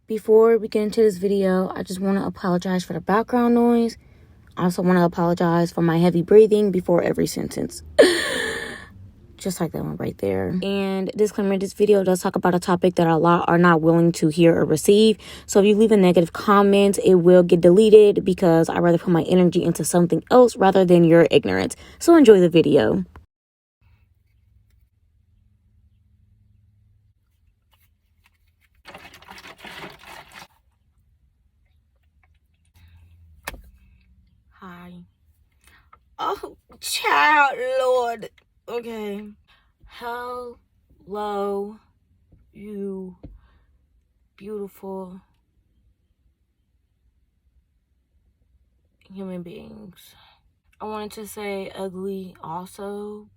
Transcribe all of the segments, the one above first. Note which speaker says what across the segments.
Speaker 1: Before we get into this video, I just want to apologize for the background noise. I also want to apologize for my heavy breathing before every sentence. Just like that one right there. And disclaimer, this video does talk about a topic that a lot are not willing to hear or receive. So if you leave a negative comment, it will get deleted because I'd rather put my energy into something else rather than your ignorance. So enjoy the video. Hi. Oh, child, Lord. Okay. Hello, you beautiful human beings. I wanted to say ugly also,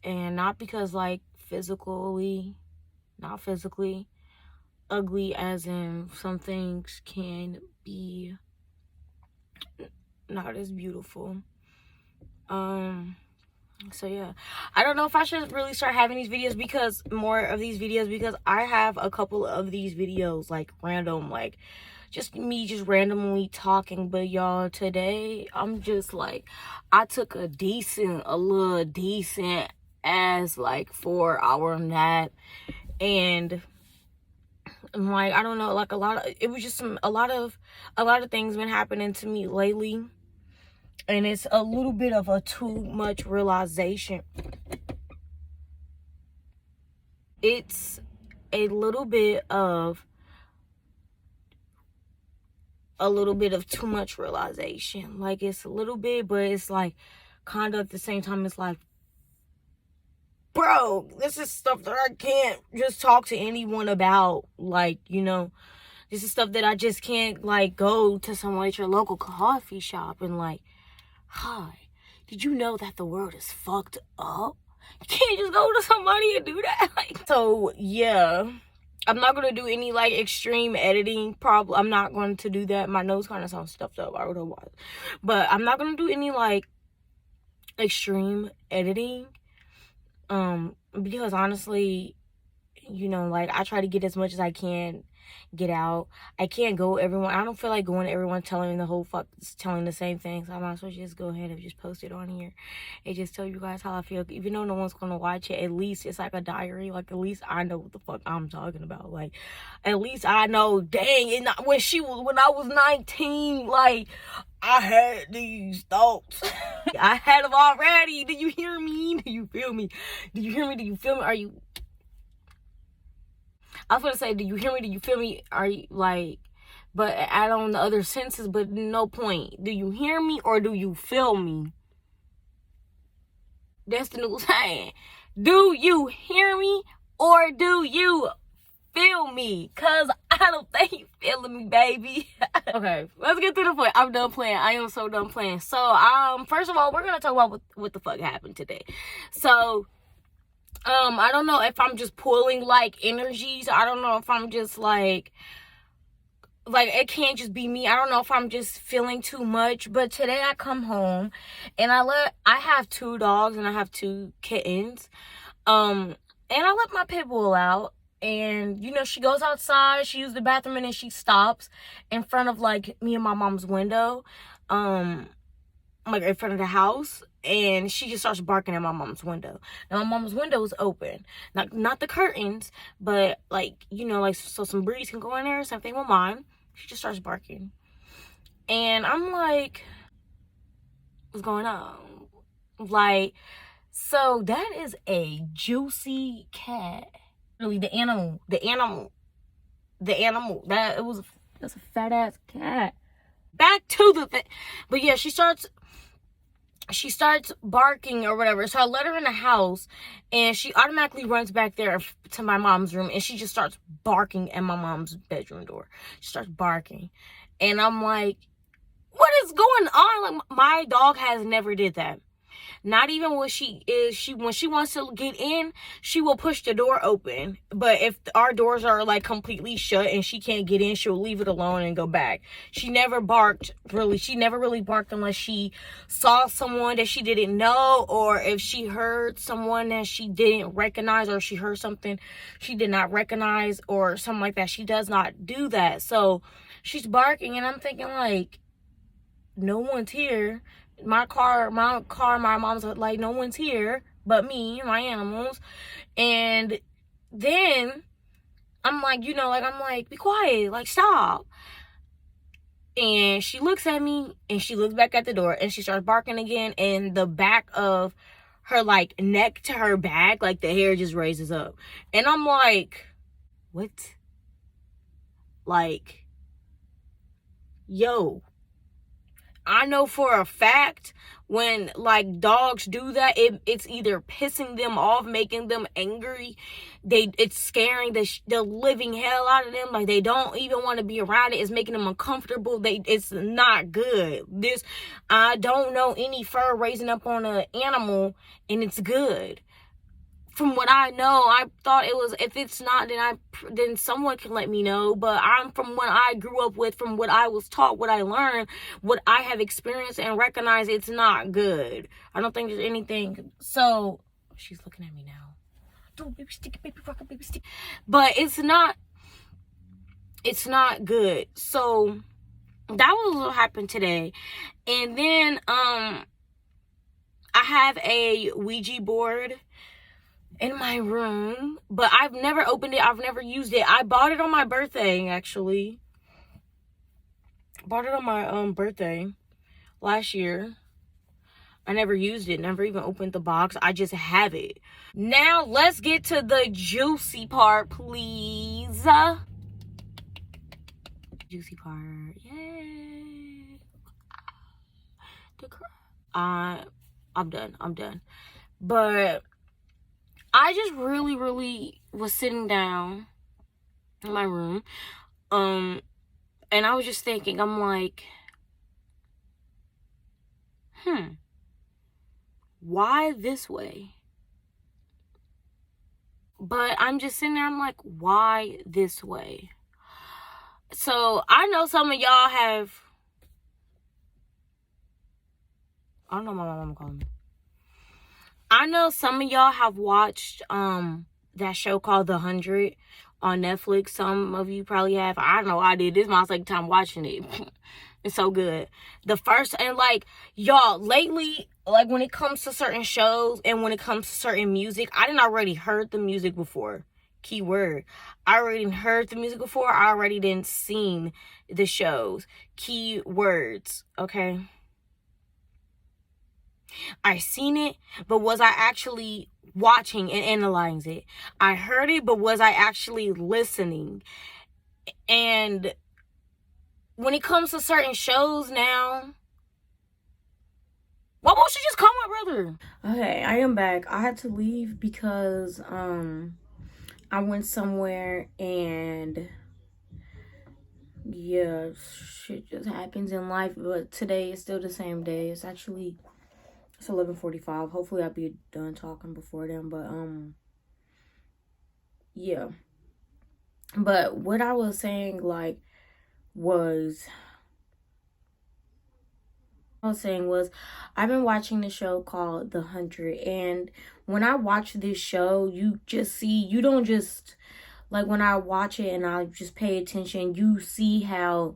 Speaker 1: and not because like not physically, ugly as in some things can be not as beautiful. So yeah, I don't know if I should really start having these videos because I have a couple of these videos like random, like just me just randomly talking. But y'all, today I'm just like, I took a little decent ass like 4-hour nap, and like, I don't know, like it was just a lot of things been happening to me lately. And it's a little bit of a too much realization. It's a little bit of too much realization. Like, it's a little bit, but it's like kind of at the same time, it's like, bro, this is stuff that I can't just talk to anyone about. Like, you know, this is stuff that I just can't like go to someone at your local coffee shop and like, hi, did you know that the world is fucked up? You can't just go to somebody and do that. Like, so yeah, I'm not gonna do any like extreme editing. I'm not going to do that. My nose kind of sounds stuffed up. I don't know why, but I'm not gonna do any like extreme editing. Because honestly, you know, like, I try to get as much as I can get out. I can't go everyone. I don't feel like going to everyone telling the same thing. So I might as well just go ahead and just post it on here and just tell you guys how I feel. Even though no one's gonna watch it, at least it's like a diary. Like, at least I know what the fuck I'm talking about. Like, at least I know, dang, when I was 19, like, I had these thoughts. I had them already. Do you hear me? Do you feel me? Do you hear me? Do you feel me? I was gonna say, do you hear me? Do you feel me? Are you like, but add on the other senses, but no point. Do you hear me or do you feel me? That's the new saying. Do you hear me or do you feel me? Cause I don't think you feeling me, baby. Okay, let's get to the point. I'm done playing. I am so done playing. So, first of all, we're gonna talk about what the fuck happened today. So, I don't know if I'm just pulling like energies. I don't know if I'm just like it can't just be me. I don't know if I'm just feeling too much. But today I come home and I have 2 dogs and I have 2 kittens. And I let my pit bull out, and you know, she goes outside, she uses the bathroom, and then she stops in front of like me and my mom's window, like in front of the house, and she just starts barking at my mom's window. Now my mom's window is open, not the curtains, but like, you know, like, so some breeze can go in there. Same thing with mine. She just starts barking, and I'm like, what's going on? Like, so that is a juicy cat. Really, the animal. That's a fat ass cat. Back to the thing. But yeah, she starts barking or whatever. So I let her in the house, and she automatically runs back there to my mom's room, and she just starts barking at my mom's bedroom door. She starts barking, and I'm like, what is going on? Like, my dog has never did that. Not even when when she wants to get in, she will push the door open. But if our doors are like completely shut and she can't get in, she'll leave it alone and go back. She never really barked unless she saw someone that she didn't know, or if she heard someone that she didn't recognize, or she heard something she did not recognize or something like that. She does not do that. So she's barking and I'm thinking like, no one's here. My mom's like, no one's here but me, my animals. And then I'm like, be quiet, like, stop. And she looks at me and she looks back at the door and she starts barking again. And the back of her, like, neck to her back, like, the hair just raises up. And I'm like, what? Like, yo, I know for a fact when like dogs do that, it's either pissing them off, making them angry. It's scaring the living hell out of them. Like, they don't even want to be around it. It's making them uncomfortable. It's not good. I don't know any fur raising up on an animal and it's good. From what I know, I thought it was, if it's not, then someone can let me know. But from what I grew up with, from what I was taught, what I learned, what I have experienced and recognized, it's not good. I don't think there's anything. So she's looking at me now. Don't baby stick, baby rock, baby stick. But it's not good. So that was what happened today. And then I have a Ouija board in my room, but I've never opened it. I've never used it. I bought it on my birthday, actually. Bought it on my birthday last year. I never used it, never even opened the box. I just have it. Now let's get to the juicy part, please. Juicy part. Yay. I'm done. But I just really was sitting down in my room, and I was just thinking, I'm like, why this way? But I'm just sitting there, I'm like, why this way? So I know some of y'all have, I don't know what my mama calling me. I know some of y'all have watched that show called The 100 on Netflix. Some of you probably have. I know I did. This is my second time watching it. It's so good. The first, and like, y'all, lately, like, when it comes to certain shows and when it comes to certain music, I didn't already heard the music before. Keyword. I already heard the music before. I already didn't seen the shows. Keywords. Okay. I seen it, but was I actually watching and analyzing it? I heard it, but was I actually listening? And when it comes to certain shows now, why won't you just call my brother? Okay, I am back. I had to leave because I went somewhere and yeah, shit just happens in life. But today is still the same day. It's 11:45. Hopefully I'll be done talking before then. But yeah. But what I was saying, like, was I've been watching the show called The 100, and when I watch this show, you don't just, like, when I watch it and I just pay attention, you see how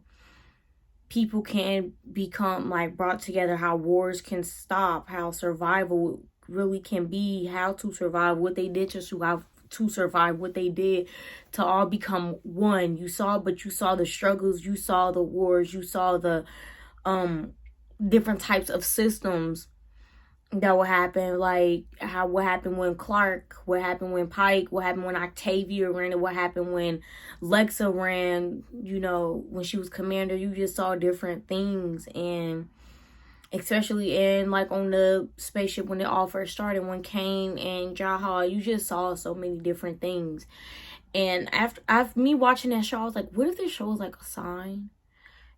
Speaker 1: people can become, like, brought together, how wars can stop, how survival really can be, how to survive, what they did to survive, what they did to all become one. You saw the struggles, you saw the wars, you saw the different types of systems that would happen, like what happened when Clark, what happened when Pike, what happened when Octavia ran it, what happened when Lexa ran, when she was commander. You just saw different things, and especially in, like, on the spaceship when it all first started, when Kane and Jaha, you just saw so many different things. And after me watching that show, I was like, what if this show was like a sign?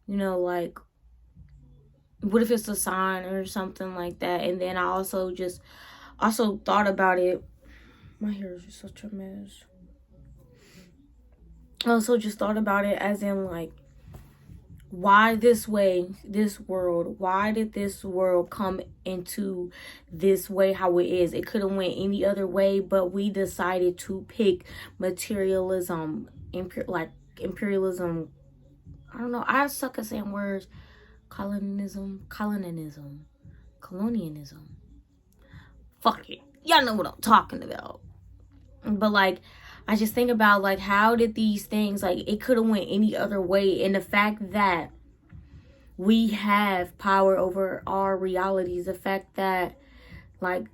Speaker 1: Like, What if it's a sign or something like that? And then I also thought about it. My hair is just such a mess. I also just thought about it as in, like, why this way, this world? Why did this world come into this way how it is? It could have went any other way, but we decided to pick materialism, imperialism. I don't know. I suck at saying words. Colonialism. Fuck it. Y'all know what I'm talking about. But, like, I just think about, like, how did these things, like, it could have went any other way. And the fact that we have power over our realities, the fact that, like,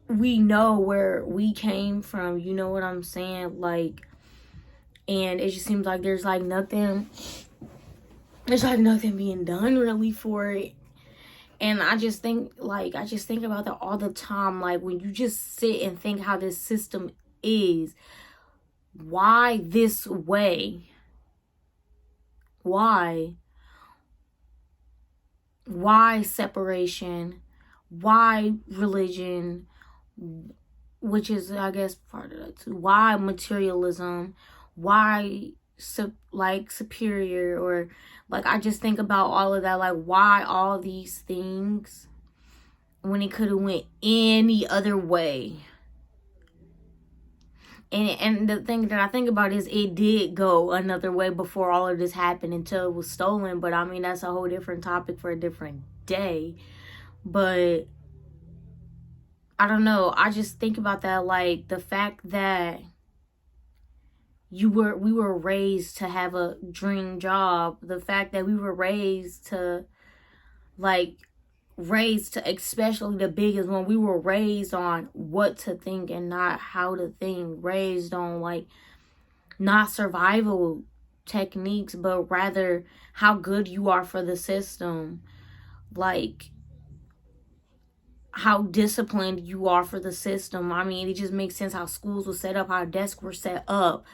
Speaker 1: we know where we came from, you know what I'm saying? Like, and it just seems like there's nothing being done really for it. And I just think about that all the time. Like, when you just sit and think how this system is, why this way? Why separation? Why religion? Which is, I guess, part of that too. Why materialism? Why superior? Or, like, I just think about all of that. Like, why all these things when it could have went any other way? And the thing that I think about is it did go another way before all of this happened until it was stolen. But I mean, that's a whole different topic for a different day. But I don't know. I just think about that, like, the fact that we were raised to have a dream job, the fact that we were raised to, especially the biggest one, we were raised on what to think and not how to think, raised on, like, not survival techniques, but rather how good you are for the system, like, how disciplined you are for the system. I mean, it just makes sense how schools were set up, how desks were set up,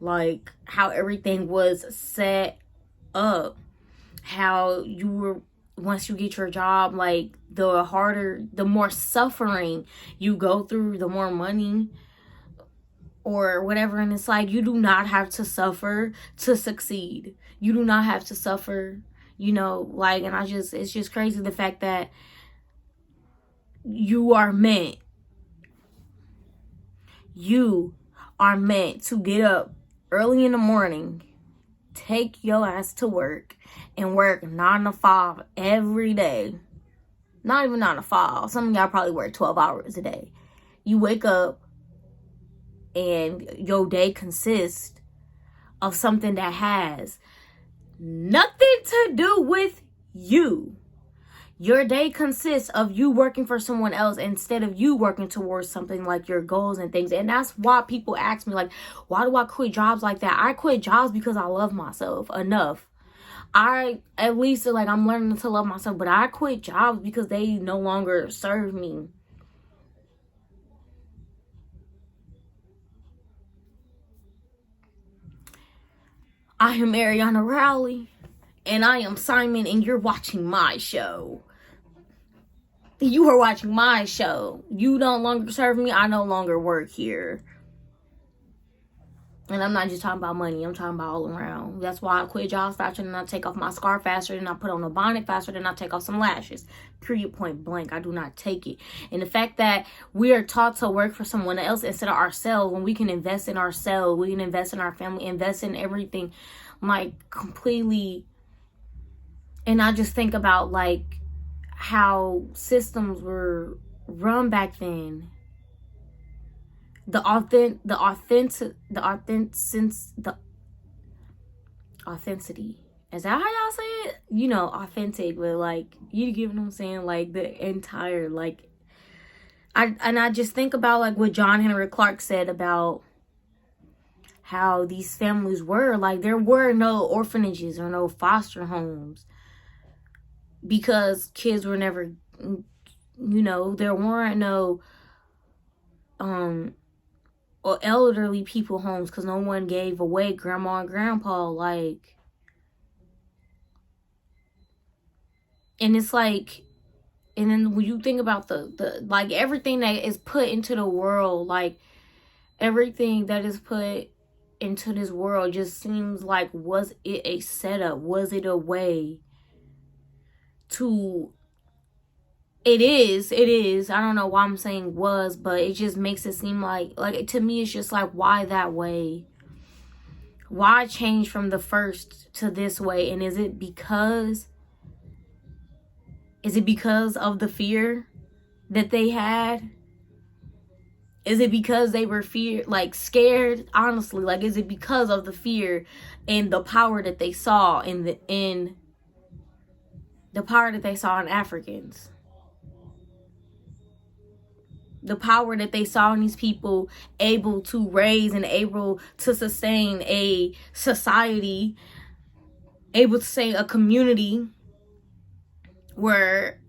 Speaker 1: like, how everything was set up, how you were, once you get your job, like, the more suffering you go through, the more money or whatever. And it's like, you do not have to suffer to succeed. You do not have to suffer, like, and it's just crazy the fact that you are meant to get up early in the morning, take your ass to work, and work 9 to 5 every day. Not even 9 to 5. Some of y'all probably work 12 hours a day. You wake up and your day consists of something that has nothing to do with you. Your day consists of you working for someone else instead of you working towards something like your goals and things. And that's why people ask me, like, why do I quit jobs like that? I quit jobs because I love myself enough. I'm learning to love myself, but I quit jobs because they no longer serve me. I am Ariana Rowley, and I am Simon, and you're watching my show. You are watching my show. You no longer serve me. I no longer work here. And I'm not just talking about money. I'm talking about all around. That's why I quit jobs faster than I take off my scarf, faster than I put on a bonnet, faster than I take off some lashes. Period, point blank. I do not take it. And the fact that we are taught to work for someone else instead of ourselves, when we can invest in ourselves, we can invest in our family, invest in everything, like, completely. And I just think about, like, how systems were run back then. The authenticity. Is that how y'all say it? Authentic, but, like, you get what I'm saying? Like, the entire, like, I just think about, like, what John Henry Clark said about how these families were. Like, there were no orphanages or no foster homes because kids were never, there weren't no or elderly people homes because no one gave away grandma and grandpa. Like, And it's like, and then when you think about the like everything that is put into the world, like everything that is put into this world just seems like, was it a setup? Was it a way to, it is. I don't know why I'm saying was, but it just makes it seem like to me it's just like, why that way? Why change from the first to this way? And is it because of the fear that they had? Is it because they were scared? Honestly, like, is it because of the fear and the power that they saw in the power that they saw in Africans? The power that they saw in these people able to raise and able to sustain a society, able to say a community where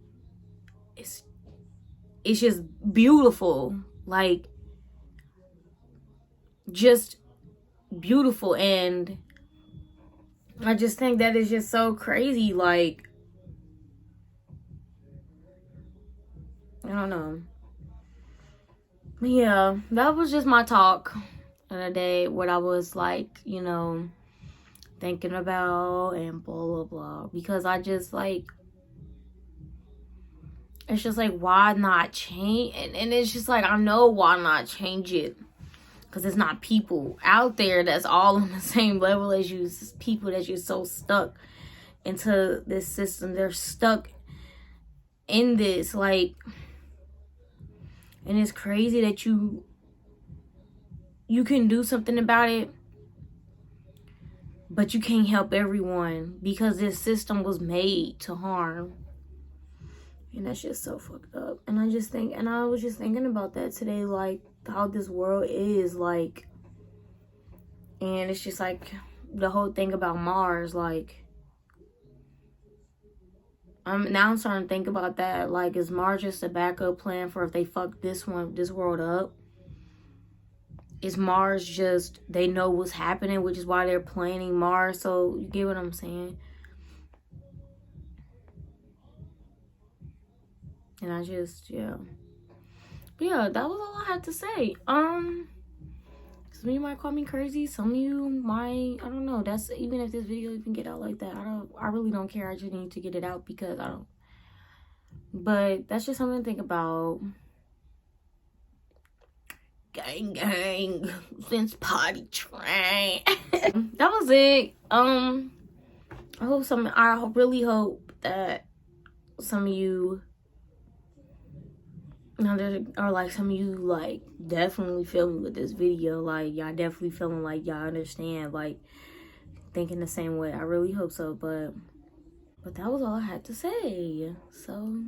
Speaker 1: it's just beautiful, like just beautiful. And I just think that is just so crazy. Like, I don't know. Yeah, that was just my talk of the day, what I was like, you know, thinking about and blah blah blah. Because I just like, it's just like, why not change? And it's just like, I know why not change it, because it's not people out there that's all on the same level as you. It's people that you're so stuck into this system. They're stuck in this, like, and it's crazy that you can do something about it, but you can't help everyone because this system was made to harm. And that's just so fucked up. And I was just thinking about that today, like how this world is, like, and it's just like the whole thing about Mars, like, I'm starting to think about that. Like, is Mars just a backup plan for if they fuck this world up? Is Mars just, they know what's happening, which is why they're planning Mars? So you get what I'm saying? And I just, yeah. But yeah, that was all I had to say. Some of you might call me crazy. Some of you might, I don't know. That's, even if this video even get out like that, I really don't care. I just need to get it out because I don't. But that's just something to think about. Gang gang, since potty train. That was it. I really hope that some of you, or like some of you, like, definitely feel me with this video. Like, y'all definitely feeling like y'all understand, like, thinking the same way. I really hope so. But that was all I had to say. So